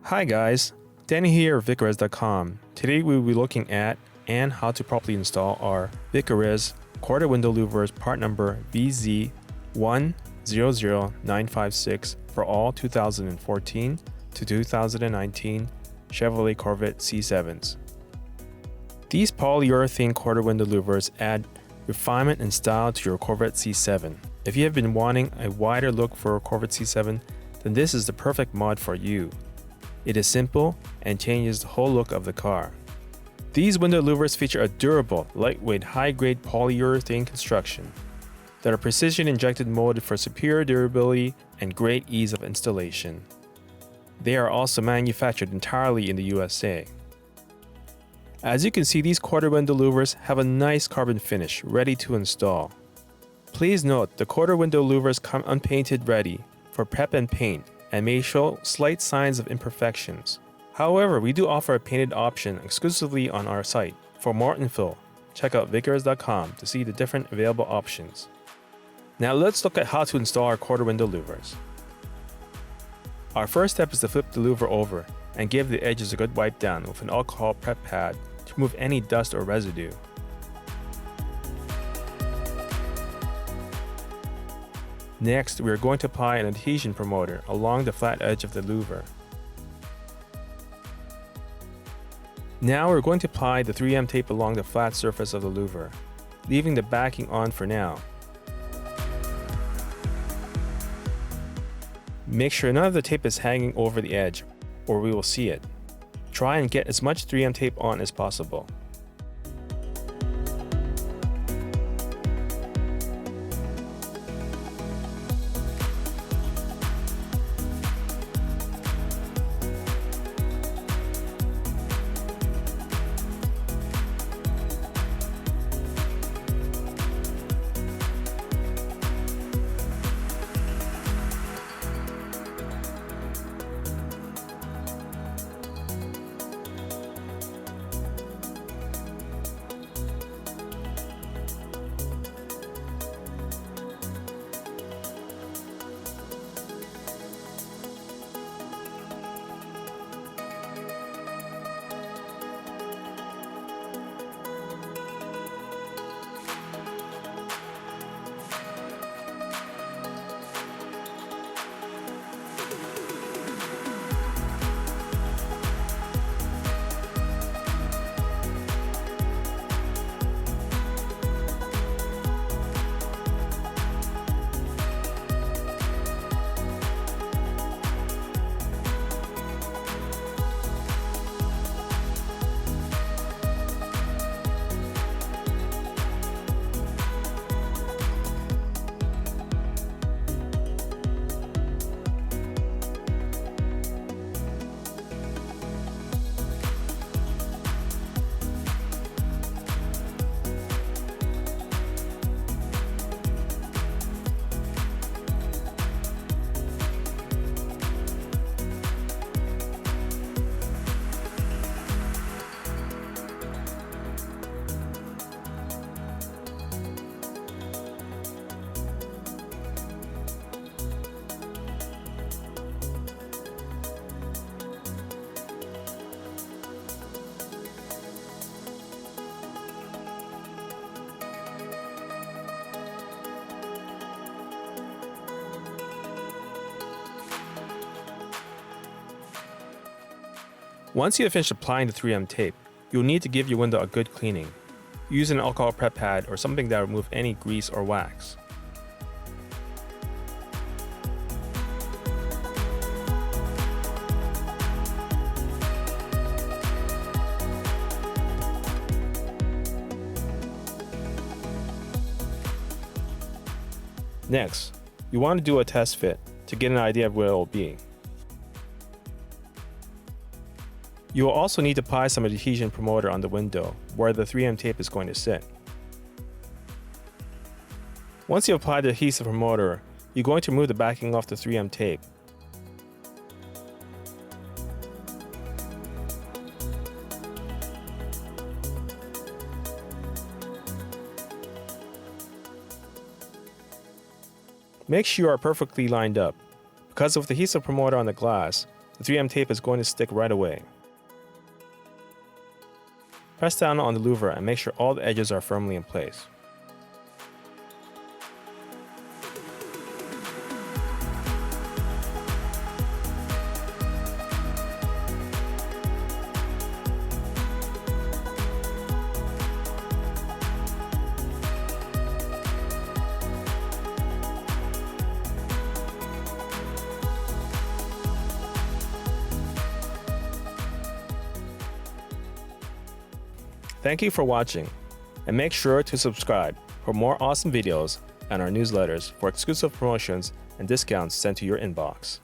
Hi guys, Danny here of vicrez.com. Today we will be looking at and how to properly install our Vicrez Quarter Window Louvers part number vz100956 for all 2014 to 2019 Chevrolet Corvette C7s. These polyurethane quarter window louvers add refinement and style to your Corvette C7. If you have been wanting a wider look for a Corvette C7, then this is the perfect mod for you. It is simple and changes the whole look of the car. These window louvers feature a durable, lightweight, high-grade polyurethane construction that are precision injected molded for superior durability and great ease of installation. They are also manufactured entirely in the USA. As you can see, these quarter window louvers have a nice carbon finish ready to install. Please note, the quarter window louvers come unpainted ready for prep and paint and may show slight signs of imperfections. However, we do offer a painted option exclusively on our site. For more info, check out vicrez.com to see the different available options. Now let's look at how to install our quarter window louvers. Our first step is to flip the louver over and give the edges a good wipe down with an alcohol prep pad to remove any dust or residue. Next, we are going to apply an adhesion promoter along the flat edge of the louver. Now we're going to apply the 3M tape along the flat surface of the louver, leaving the backing on for now. Make sure none of the tape is hanging over the edge, or we will see it. Try and get as much 3M tape on as possible. Once you have finished applying the 3M tape, you'll need to give your window a good cleaning. Use an alcohol prep pad or something that will remove any grease or wax. Next, you want to do a test fit to get an idea of where it will be. You will also need to apply some adhesion promoter on the window where the 3M tape is going to sit. Once you apply the adhesive promoter, you're going to remove the backing off the 3M tape. Make sure you are perfectly lined up. Because of the adhesive promoter on the glass, the 3M tape is going to stick right away. Press down on the louver and make sure all the edges are firmly in place. Thank you for watching, and make sure to subscribe for more awesome videos and our newsletters for exclusive promotions and discounts sent to your inbox.